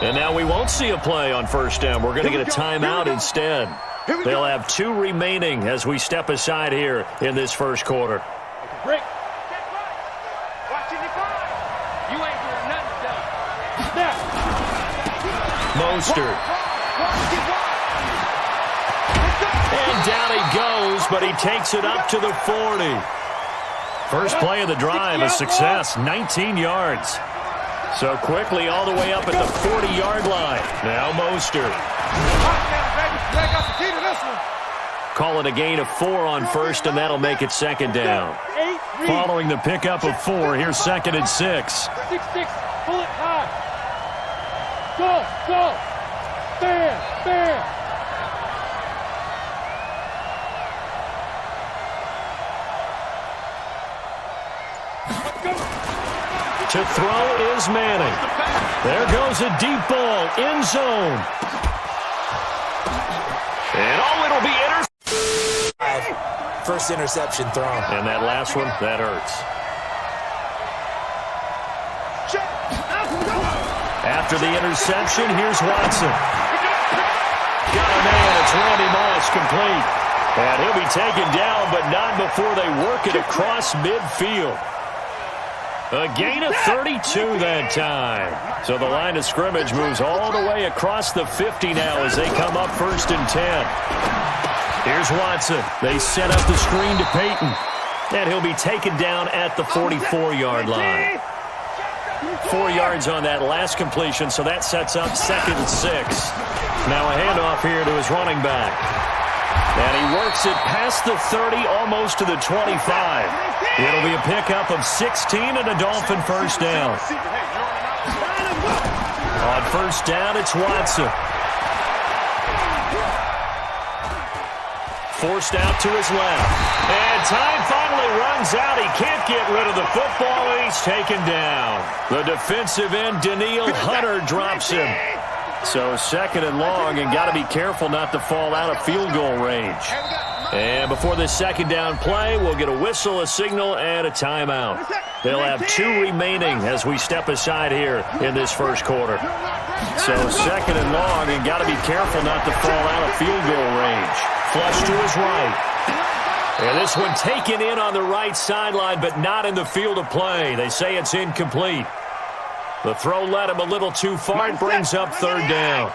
And now we won't see a play on first down. We're going to get a timeout instead. They'll have 2 remaining as we step aside here in this first quarter. Break. You ain't doing nothing, Snap. Mostert. And down he goes, but he takes it up to the 40. First play of the drive, a success, 19 yards. So quickly all the way up at the 40-yard line. Now Mostert. Call it a gain of 4 on first, and that'll make it second down. Following the pickup of 4, here's second and 6. 6-6, pull it high. Go. Fair. To throw is Manning. There goes a deep ball, end zone. And it'll be First interception thrown. And that last one, that hurts. After the interception, here's Watson. Got a man, it's Randy Moss, complete. And he'll be taken down, but not before they work it across midfield. A gain of 32 that time. So the line of scrimmage moves all the way across the 50 now as they come up first and 10. Here's Watson. They set up the screen to Peyton. And he'll be taken down at the 44-yard line. 4 yards on that last completion, so that sets up second and 6. Now a handoff here to his running back. And he works it past the 30, almost to the 25. It'll be a pickup of 16 and a Dolphin first down. On first down, it's Watson. Forced out to his left. And time finally runs out. He can't get rid of the football, and he's taken down. The defensive end, Daniil Hunter, drops him. So second and long, and got to be careful not to fall out of field goal range. And before this second down play, we'll get a whistle, a signal, and a timeout. They'll have 2 remaining as we step aside here in this first quarter. So second and long, and got to be careful not to fall out of field goal range. Flush to his right. And this one taken in on the right sideline, but not in the field of play. They say it's incomplete. The throw led him a little too far. It brings up third down.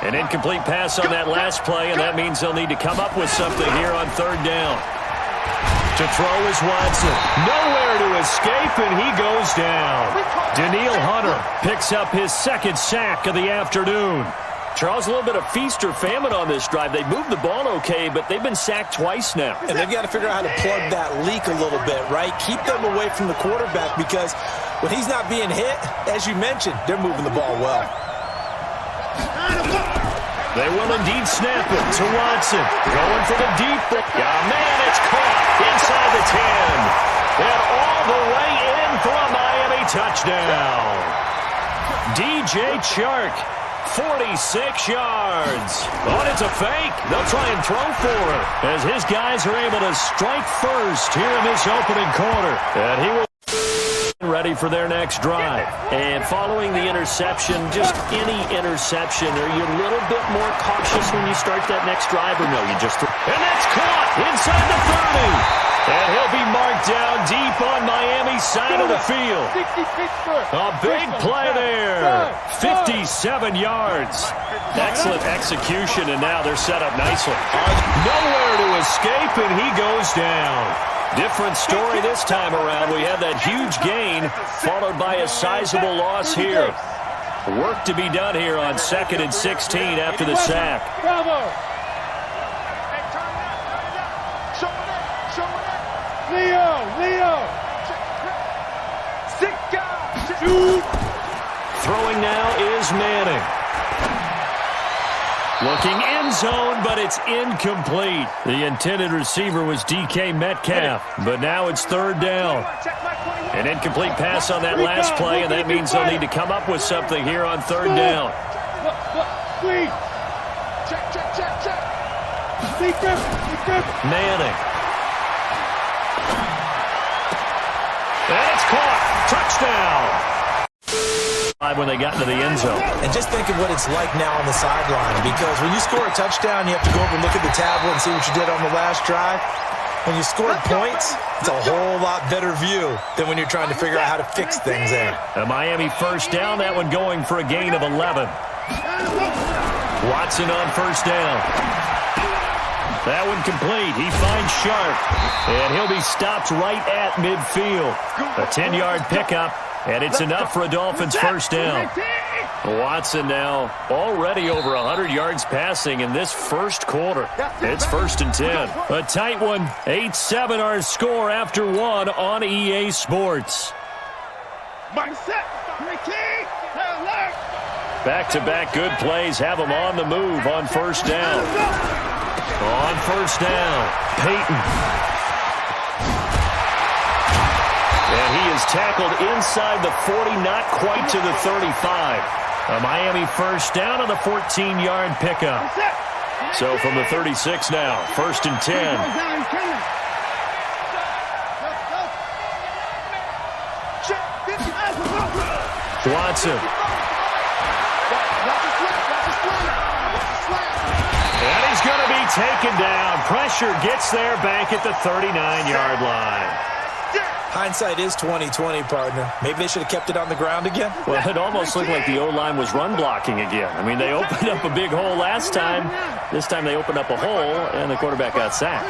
An incomplete pass on that last play, and that means they'll need to come up with something here on third down. To throw is Watson. Nowhere to escape, and he goes down. Daniil Hunter picks up his second sack of the afternoon. Charles, a little bit of feast or famine on this drive. They moved the ball okay, but they've been sacked twice now. And they've got to figure out how to plug that leak a little bit, right? Keep them away from the quarterback, because when he's not being hit, as you mentioned, they're moving the ball well. They will indeed snap it to Watson. Going for the deep ball. Yeah, man, it's caught inside the 10. And all the way in for a Miami touchdown. DJ Chark, 46 yards. Oh, it's a fake. They'll try and throw for it as his guys are able to strike first here in this opening quarter. And he will ready for their next drive. And following the interception, just any interception, are you a little bit more cautious when you start that next drive, or no, you just throw? And that's caught inside the 30. And he'll be marked down deep on Miami's side of the field. A big play there. 57 yards. Excellent execution, and now they're set up nicely. Nowhere to escape, and he goes down. Different story this time around. We have that huge gain followed by a sizable loss here. Work to be done here on second and 16 after the sack. Leo. Throwing now is Manning. Looking end zone, but it's incomplete. The intended receiver was DK Metcalf, but now it's third down. An incomplete pass on that last play, and that means they'll need to come up with something here on third down. Manning. And it's caught. Touchdown. when they got into the end zone. And just think of what it's like now on the sideline, because when you score a touchdown, you have to go over and look at the tablet and see what you did on the last drive. When you scored points, it's a whole lot better view than when you're trying to figure out how to fix things there. A Miami first down, that one going for a gain of 11. Watson on first down. That one complete. He finds Sharp, and he'll be stopped right at midfield. A 10-yard pickup, and it's enough for a Dolphins first down. Watson now already over 100 yards passing in this first quarter. It's 1st and 10. A tight one. 8-7 our score after one on EA Sports. Back-to-back good plays have them on the move on first down. On first down, Peyton. And he is tackled inside the 40, not quite to the 35. A Miami first down on the 14-yard pickup. So from the 36 now, 1st and 10. Watson. And he's going to be taken down. Pressure gets there back at the 39-yard line. Hindsight is 20/20, partner. Maybe they should have kept it on the ground again. Well, it almost looked like the O-line was run blocking again. I mean, they opened up a big hole last time. This time they opened up a hole, and the quarterback got sacked.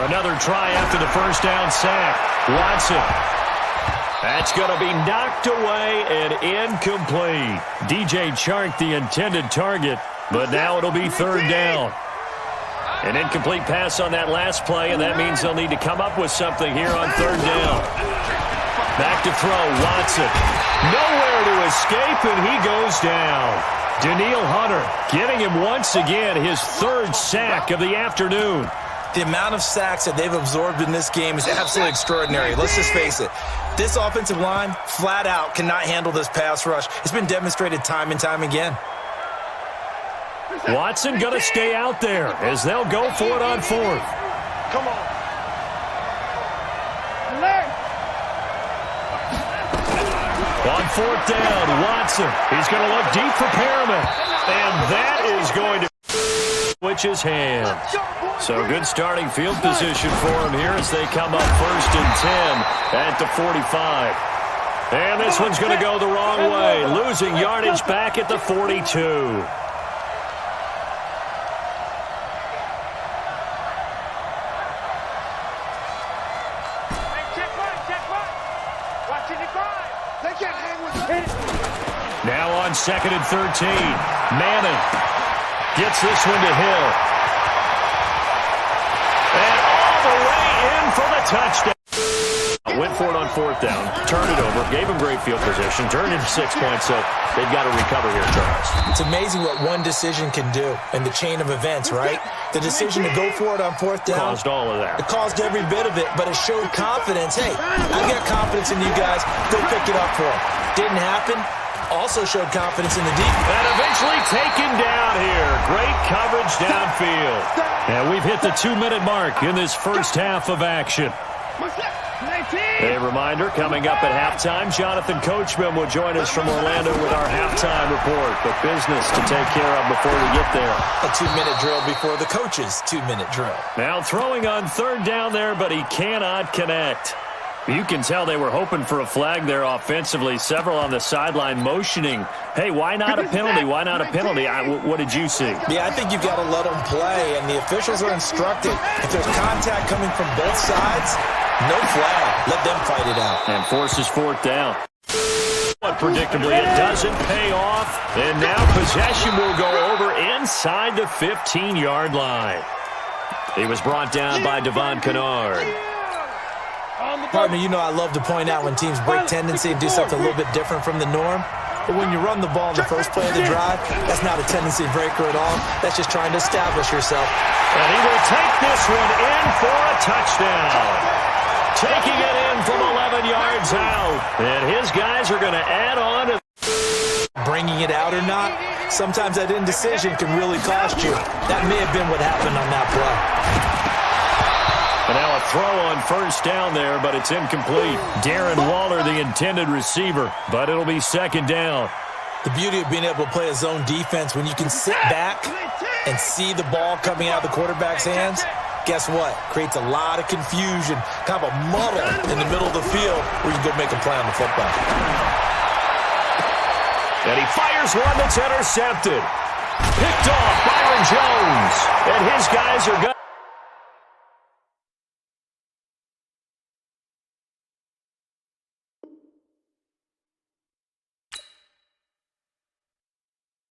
Another try after the first down sack. Watson. That's going to be knocked away and incomplete. DJ Chark, the intended target, but now it'll be 3rd down. An incomplete pass on that last play, and that means they'll need to come up with something here on 3rd down. Back to throw, Watson. Nowhere to escape, and he goes down. Danielle Hunter getting him once again, his 3rd sack of the afternoon. The amount of sacks that they've absorbed in this game is absolutely extraordinary. Let's just face it. This offensive line, flat out, cannot handle this pass rush. It's been demonstrated time and time again. Watson going to stay out there as they'll go for it on 4th. Come on. On 4th down, Watson. He's going to look deep for Perriman. And that is going to switch his hands. So good starting field position for him here as they come up 1st and 10 at the 45. And this one's going to go the wrong way, losing yardage back at the 42. Now on 2nd and 13. Madden gets this one to Hill. And all the way in for the touchdown. Went for it on 4th down. Turned it over. Gave him great field position. Turned into 6 points, so they've got to recover here, Charles. It's amazing what one decision can do in the chain of events, right? The decision to go for it on 4th down. Caused all of that. It caused every bit of it, but it showed confidence. Hey, I've got confidence in you guys. Go pick it up for them. Didn't happen. Also showed confidence in the deep. And eventually taken down here. Great coverage downfield. And we've hit the 2-minute mark in this first half of action. A reminder, coming up at halftime, Jonathan Coachman will join us from Orlando with our halftime report. But business to take care of before we get there. A 2-minute drill before the coach's 2-minute drill. Now throwing on 3rd down there, but he cannot connect. You can tell they were hoping for a flag there offensively. Several on the sideline motioning. Hey, why not a penalty? Why not a penalty? What did you see? Yeah, I think you've got to let them play, and the officials are instructed. If there's contact coming from both sides, no flag. Let them fight it out. And forces 4th down. But predictably, it doesn't pay off. And now possession will go over inside the 15-yard line. He was brought down by Devon Kennard. Partner, you know I love to point out when teams break tendency and do something a little bit different from the norm. But when you run the ball in the first play of the drive, that's not a tendency breaker at all. That's just trying to establish yourself. And he will take this one in for a touchdown. Taking it in from 11 yards out. And his guys are going to add on to bringing it out or not. Sometimes that indecision can really cost you. That may have been what happened on that play. And now a throw on first down there, but it's incomplete. Darren Waller, the intended receiver, but it'll be second down. The beauty of being able to play a zone defense when you can sit back and see the ball coming out of the quarterback's hands, guess what? Creates a lot of confusion, kind of a muddle in the middle of the field where you can go make a play on the football. And he fires one that's intercepted. Picked off Byron Jones. And his guys are going.